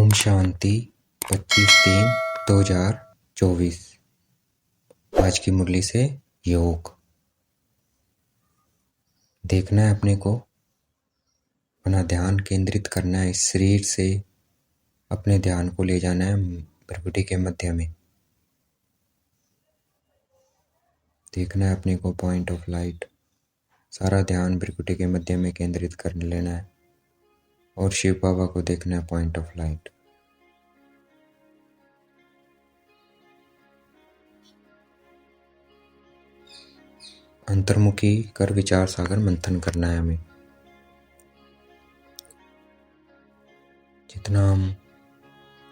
ओम शांति 25/3/2024। आज की मुरली से योग देखना है अपने को, अपना ध्यान केंद्रित करना है। इस शरीर से अपने ध्यान को ले जाना है भ्रुकुटी के मध्य में। देखना है अपने को पॉइंट ऑफ लाइट। सारा ध्यान भ्रुकुटी के मध्य में केंद्रित कर लेना है और शिव बाबा को देखना है पॉइंट ऑफ लाइट। अंतर्मुखी कर विचार सागर मंथन करना है हमें। जितना हम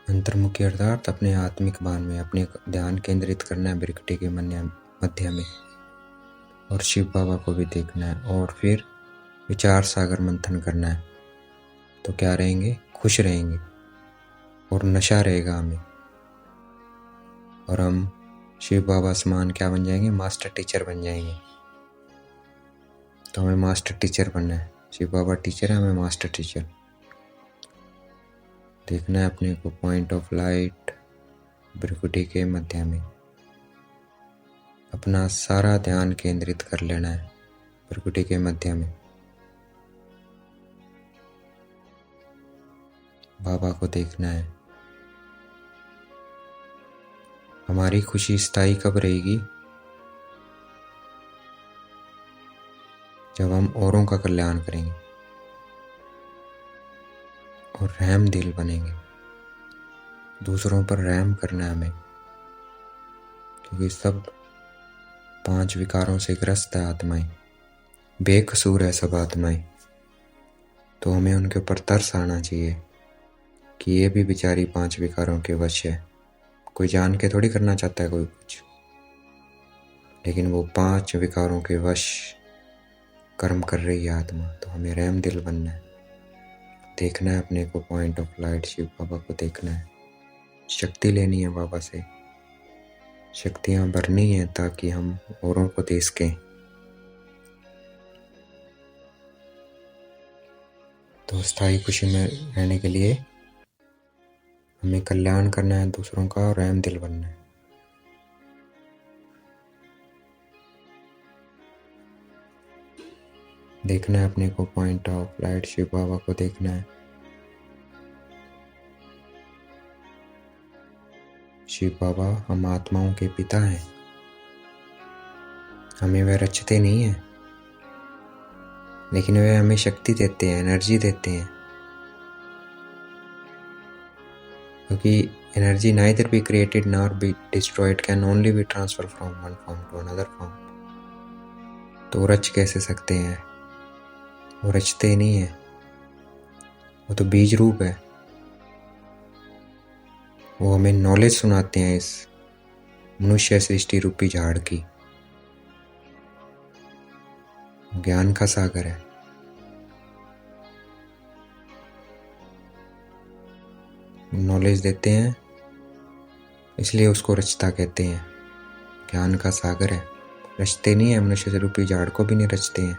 अंतर्मुखी अर्थात अपने आत्मिक भान में अपने ध्यान केंद्रित करना है भ्रुकुटी के मध्य में, और शिव बाबा को भी देखना है और फिर विचार सागर मंथन करना है। तो क्या रहेंगे? खुश रहेंगे और नशा रहेगा हमें, और हम शिव बाबा समान क्या बन जाएंगे? मास्टर टीचर बन जाएंगे। तो हमें मास्टर टीचर बनना है। शिव बाबा टीचर है, हमें मास्टर टीचर देखना है अपने को पॉइंट ऑफ लाइट भ्रुकुटी के मध्य में। अपना सारा ध्यान केंद्रित कर लेना है भ्रुकुटी के मध्य में। बाबा को देखना है। हमारी खुशी स्थायी कब रहेगी? जब हम औरों का कल्याण करेंगे और रहम दिल बनेंगे। दूसरों पर रहम करना है हमें, क्योंकि सब 5 विकारों से ग्रस्त है आत्माएं, बेकसूर है सब आत्माएं। तो हमें उनके ऊपर तरस आना चाहिए कि ये भी बेचारी 5 विकारों के वश है। कोई जान के थोड़ी करना चाहता है कोई कुछ, लेकिन वो 5 विकारों के वश कर्म कर रही है आत्मा। तो हमें रहम दिल बनना है। देखना है अपने को पॉइंट ऑफ लाइट शिव बाबा को देखना है। शक्ति लेनी है बाबा से, शक्तियां भरनी है ताकि हम औरों को दे सकें। तो स्थायी खुशी में रहने के लिए हमें कल्याण करना है दूसरों का और रहम दिल बनना है। देखना है अपने को पॉइंट ऑफ लाइट शिव बाबा को देखना है। शिव बाबा हम आत्माओं के पिता हैं। हमें वह रचते नहीं है, लेकिन वे हमें शक्ति देते हैं, एनर्जी देते हैं। क्योंकि energy neither be created nor be destroyed, can only be transfer from one form to another form. तो रच कैसे सकते हैं? वो रचते नहीं है, वो तो बीज रूप है। वो हमें नॉलेज सुनाते हैं इस मनुष्य सृष्टि रूपी झाड़ की। ज्ञान का सागर है। नॉलेज देते हैं, इसलिए उसको रचता कहते हैं। ज्ञान का सागर है। रचते नहीं है, मनुष्य रूपी झाड़ को भी नहीं रचते हैं।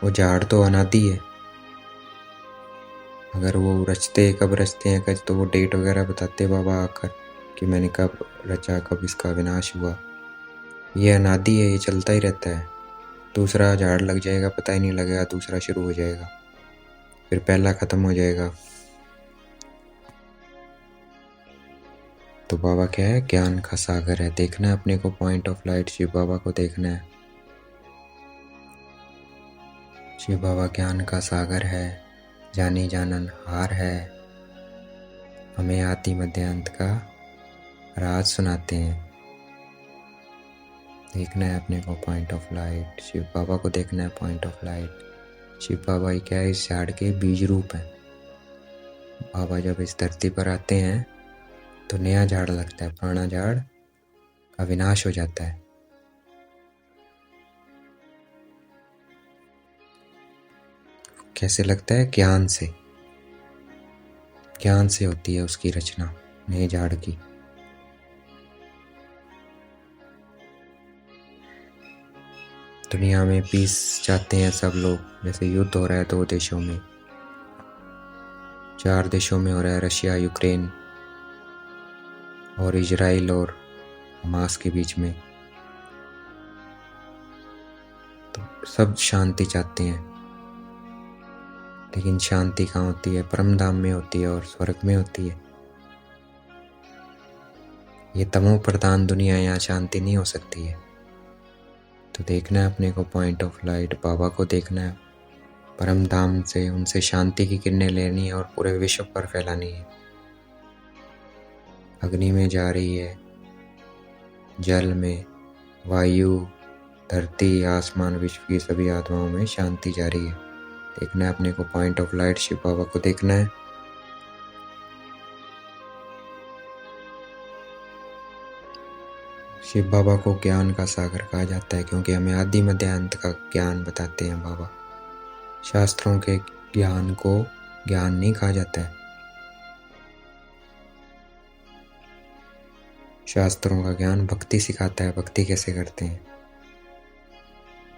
वो झाड़ तो अनादि है। अगर वो रचते, कब रचते हैं कब, तो वो डेट वगैरह बताते बाबा आकर कि मैंने कब रचा, कब इसका विनाश हुआ। ये अनादि है, ये चलता ही रहता है। दूसरा झाड़ लग जाएगा, पता ही नहीं लगेगा, दूसरा शुरू हो जाएगा, फिर पहला खत्म हो जाएगा। तो बाबा क्या है? ज्ञान का सागर है। देखना है अपने को पॉइंट ऑफ लाइट शिव बाबा को देखना है। शिव बाबा ज्ञान का सागर है, जानी जानन हार है। हमें आदि मध्य अंत का राज सुनाते हैं। देखना है अपने को पॉइंट ऑफ लाइट शिव बाबा को देखना है पॉइंट ऑफ लाइट। शिव बाबा ही क्या है? इस झाड़ के बीज रूप है। बाबा जब इस धरती पर आते हैं तो नया झाड़ लगता है, पुराना झाड़ का विनाश हो जाता है। कैसे लगता है? ज्ञान से। ज्ञान से होती है उसकी रचना नए झाड़ की। दुनिया में पीस चाहते हैं सब लोग। जैसे युद्ध हो रहा है 2 देशों में, 4 देशों में हो रहा है, रशिया, यूक्रेन और इजराइल और हमास के बीच में। तो सब शांति चाहते हैं, लेकिन शांति कहाँ होती है? परम धाम में होती है और स्वर्ग में होती है। ये तमो प्रधान दुनिया, यहाँ शांति नहीं हो सकती है। तो देखना है अपने को पॉइंट ऑफ लाइट बाबा को देखना है, परम धाम से उनसे शांति की किरणें लेनी है और पूरे विश्व पर फैलानी है। अग्नि में जा रही है, जल में, वायु, धरती, आसमान, विश्व की सभी आत्माओं में शांति जा रही है। देखना है अपने को पॉइंट ऑफ लाइट शिव बाबा को देखना है। शिव बाबा को ज्ञान का सागर कहा जाता है, क्योंकि हमें आदि मध्य अंत का ज्ञान बताते हैं बाबा। शास्त्रों के ज्ञान को ज्ञान नहीं कहा जाता है। शास्त्रों का ज्ञान भक्ति सिखाता है, भक्ति कैसे करते हैं।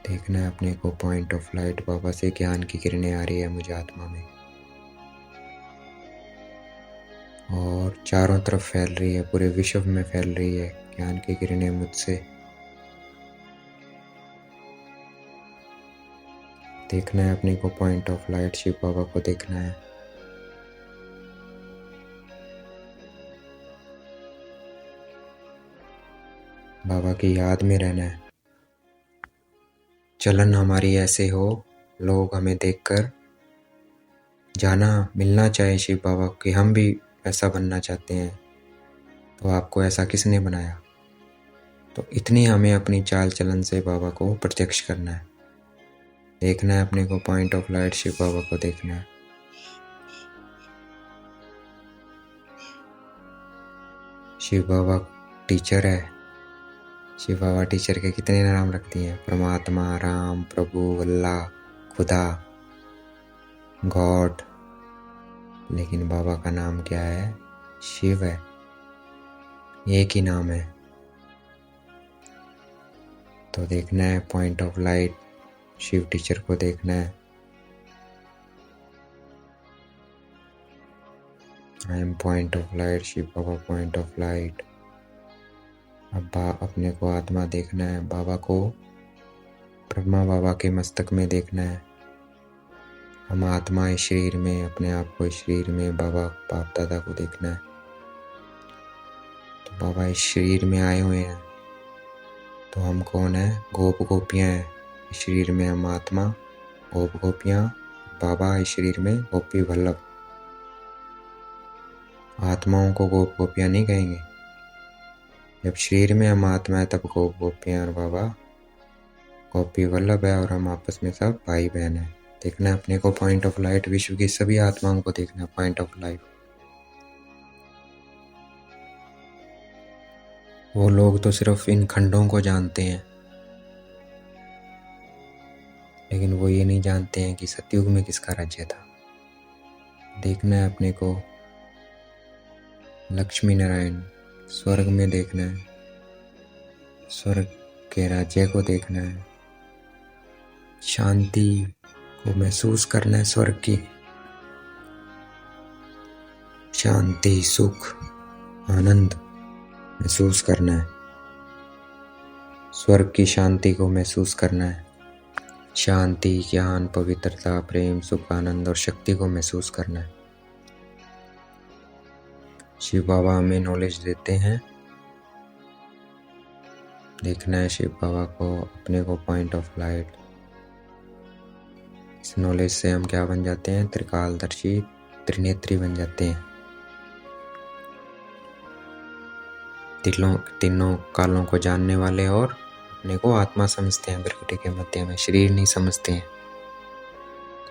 देखना है अपने को पॉइंट ऑफ लाइट बाबा से ज्ञान की किरणें आ रही है मुझे आत्मा में, और चारों तरफ फैल रही है, पूरे विश्व में फैल रही है ज्ञान की किरणें मुझसे। देखना है अपने को पॉइंट ऑफ लाइट शिव बाबा को देखना है। बाबा की याद में रहना है। चलन हमारी ऐसे हो, लोग हमें देखकर जाना मिलना चाहे शिव बाबा कि हम भी ऐसा बनना चाहते हैं। तो आपको ऐसा किसने बनाया? तो इतनी हमें अपनी चाल चलन से बाबा को प्रत्यक्ष करना है। देखना है अपने को पॉइंट ऑफ लाइट शिव बाबा को देखना है। शिव बाबा टीचर है। शिव बाबा टीचर के कितने नाम रखती हैं? परमात्मा, राम, प्रभु, अल्लाह, खुदा, गॉड। लेकिन बाबा का नाम क्या है? शिव है। एक ही नाम है। तो देखना है point of light Shiv teacher को देखना है। I am point of light Shiv Baba point of light. अब अपने को आत्मा देखना है, बाबा को ब्रह्मा बाबा के मस्तक में देखना है। हम आत्मा इस शरीर में, अपने आप को इस शरीर में, बाबा बाप दादा को देखना है। तो बाबा इस शरीर में आए हुए हैं, तो हम कौन है? गोप गोपियाँ हैं। इस शरीर में हम आत्मा, गोप गोपियाँ, बाबा इस शरीर में गोपी वल्लभ। आत्माओं को गोप गोपियाँ नहीं कहेंगे। जब शरीर में हम आत्मा है तब गोप गोपियाँ और बाबा गोपी वल्लभ है, और हम आपस में सब भाई बहन है। देखना है अपने को पॉइंट ऑफ लाइट विश्व की सभी आत्माओं को देखना है पॉइंट ऑफ लाइट। वो लोग तो सिर्फ इन खंडों को जानते हैं, लेकिन वो ये नहीं जानते हैं कि सतयुग में किसका राज्य था। देखना है अपने को लक्ष्मी नारायण स्वर्ग में देखना है, स्वर्ग के राज्य को देखना है, शांति को महसूस करना है, स्वर्ग की शांति, सुख, आनंद महसूस करना है। स्वर्ग की शांति को महसूस करना है। शांति, ज्ञान, पवित्रता, प्रेम, सुख, आनंद और शक्ति को महसूस करना है। शिव बाबा हमें नॉलेज देते हैं। देखना है शिव बाबा को, अपने को पॉइंट ऑफ लाइट। इस नॉलेज से हम क्या बन जाते हैं? त्रिकालदर्शी, त्रिनेत्री बन जाते हैं। तीनों कालों को जानने वाले, और अपने को आत्मा समझते हैं, प्रकृति के मध्य में, शरीर नहीं समझते हैं।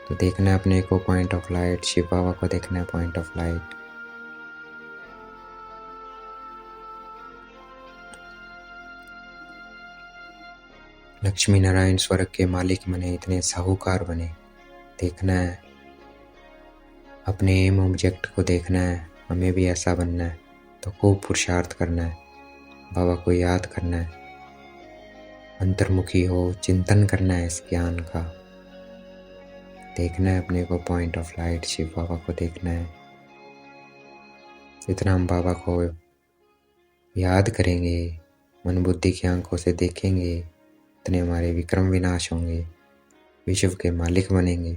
तो देखना है अपने को पॉइंट ऑफ लाइट शिव बाबा को देखना है point of light. Lakshmi Narayan स्वर्ग के मालिक बने, इतने साहूकार बने। देखना है अपने एम ऑब्जेक्ट को देखना है, हमें भी ऐसा बनना है। तो खूब पुरुषार्थ करना है, बाबा को याद करना है, अंतर्मुखी हो, चिंतन करना है इस ज्ञान का। देखना है अपने को पॉइंट ऑफ लाइट, शिव बाबा को देखना है। जितना हम बाबा को याद करेंगे, मन बुद्धि की आंखों से देखेंगे, इतने हमारे विक्रम विनाश होंगे, विश्व के मालिक बनेंगे।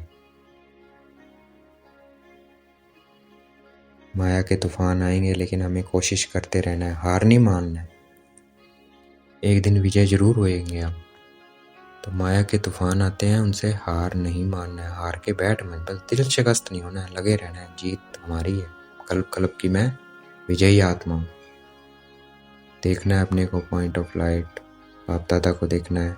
माया के तूफान आएंगे, लेकिन हमें कोशिश करते रहना है, हार नहीं मानना है। एक दिन विजय जरूर होएंगे हम। तो माया के तूफान आते हैं, उनसे हार नहीं मानना है, हार के बैठ मत, बस दिल शिकस्त नहीं होना है, लगे रहना है। जीत हमारी है, कल्प कल्प की मैं विजयी आत्मा हूँ। देखना है अपने को पॉइंट ऑफ लाइट, बाप दादा को देखना है।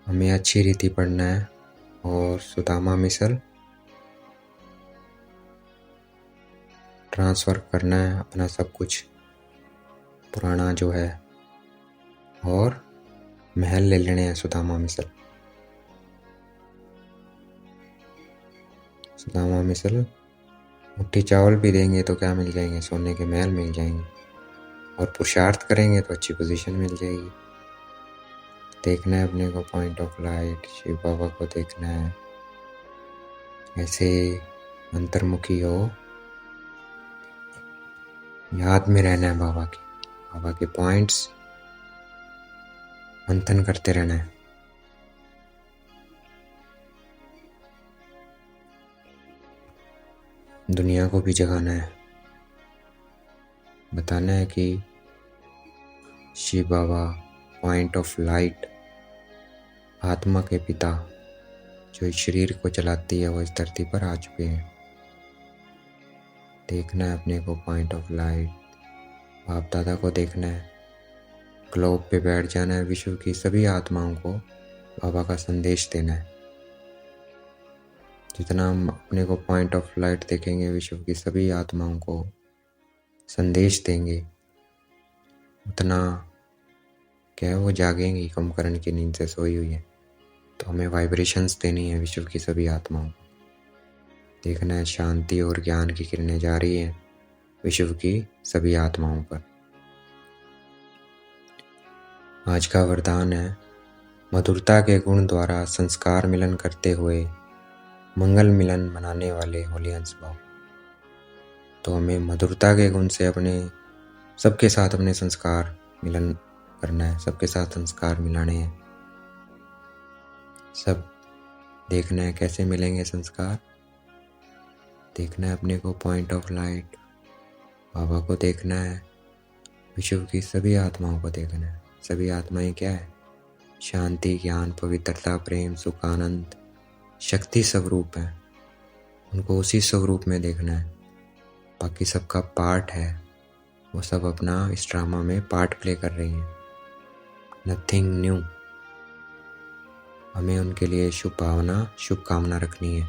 हमें अच्छी रीति पढ़ना है और सुदामा मिसल ट्रांसफ़र करना है अपना सब कुछ पुराना जो है, और महल ले लेने हैं सुदामा मिसल। सुदामा मिसल मुट्ठी चावल भी देंगे तो क्या मिल जाएंगे, सोने के महल मिल जाएंगे, और पुरुषार्थ करेंगे तो अच्छी पोजीशन मिल जाएगी। देखना है अपने को पॉइंट ऑफ लाइट, शिव बाबा को देखना है। ऐसे अंतर्मुखी हो, याद में रहना है बाबा के पॉइंट्स मंथन करते रहना है। दुनिया को भी जगाना है, बताना है कि Shiv Baba point of light, आत्मा के पिता जो इस शरीर को चलाती है, वो इस धरती पर आ चुके हैं। देखना है अपने को पॉइंट ऑफ लाइट, बाप दादा को देखना है। ग्लोब पे बैठ जाना है, विश्व की सभी आत्माओं को बाबा का संदेश देना है। जितना हम अपने को पॉइंट ऑफ लाइट देखेंगे, विश्व की सभी आत्माओं को संदेश देंगे, उतना क्या है वो जागेंगी, कुंभकर्ण की नींद से सोई हुई है। तो हमें वाइब्रेशंस देनी है विश्व की सभी आत्माओं को। देखना है शांति और ज्ञान की किरणें जा रही हैं विश्व की सभी आत्माओं पर। आज का वरदान है, मधुरता के गुण द्वारा संस्कार मिलन करते हुए मंगल मिलन मनाने वाले होली हंस भाव। तो हमें मधुरता के गुण से अपने सबके साथ अपने संस्कार मिलन करना है, सबके साथ संस्कार मिलाने हैं। सब देखना है कैसे मिलेंगे संस्कार। देखना है अपने को पॉइंट ऑफ लाइट, बाबा को देखना है, विश्व की सभी आत्माओं को देखना है। सभी आत्माएं क्या है, शांति, ज्ञान, पवित्रता, प्रेम, सुख, आनंद, शक्ति स्वरूप है। उनको उसी स्वरूप में देखना है। बाकी सबका पार्ट है, वो सब अपना इस ड्रामा में पार्ट प्ले कर रही हैं। Nothing new. हमें उनके लिए शुभ भावना, शुभकामना रखनी है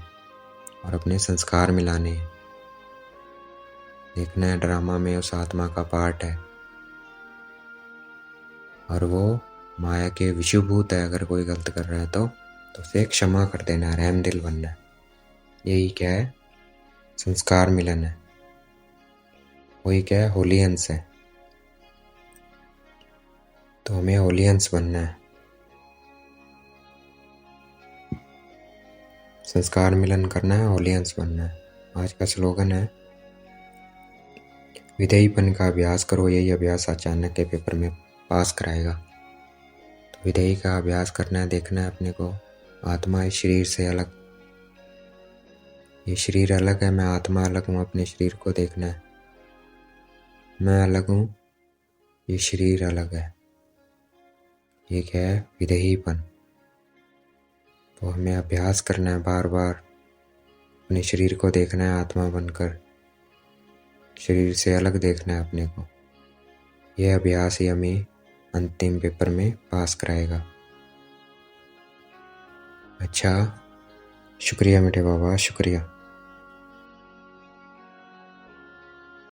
और अपने संस्कार मिलाने हैं। देखना है ड्रामा में उस आत्मा का पार्ट है और वो माया के विषुभूत है। अगर कोई गलत कर रहा है तो उसे क्षमा कर देना है, रहम दिल बनना है। यही क्या है, संस्कार मिलन है। वही क्या है, होली हंस है। तो हमें होली हंस बनना है, संस्कार मिलन करना है, होली हंस बनना है। आज का स्लोगन है, विधेयीपन का अभ्यास करो, यही अभ्यास अचानक के पेपर में पास कराएगा। तो विधेयी का अभ्यास करना है। देखना है अपने को, आत्मा इस शरीर से अलग, ये शरीर अलग है, मैं आत्मा अलग हूँ। अपने शरीर को देखना है, मैं अलग हूँ, ये शरीर अलग है। ये क्या है, विधेयीपन। तो हमें अभ्यास करना है, बार बार अपने शरीर को देखना है, आत्मा बनकर शरीर से अलग देखना है अपने को। यह अभ्यास ही हमें अंतिम पेपर में पास कराएगा। अच्छा, शुक्रिया मीठे बाबा, शुक्रिया।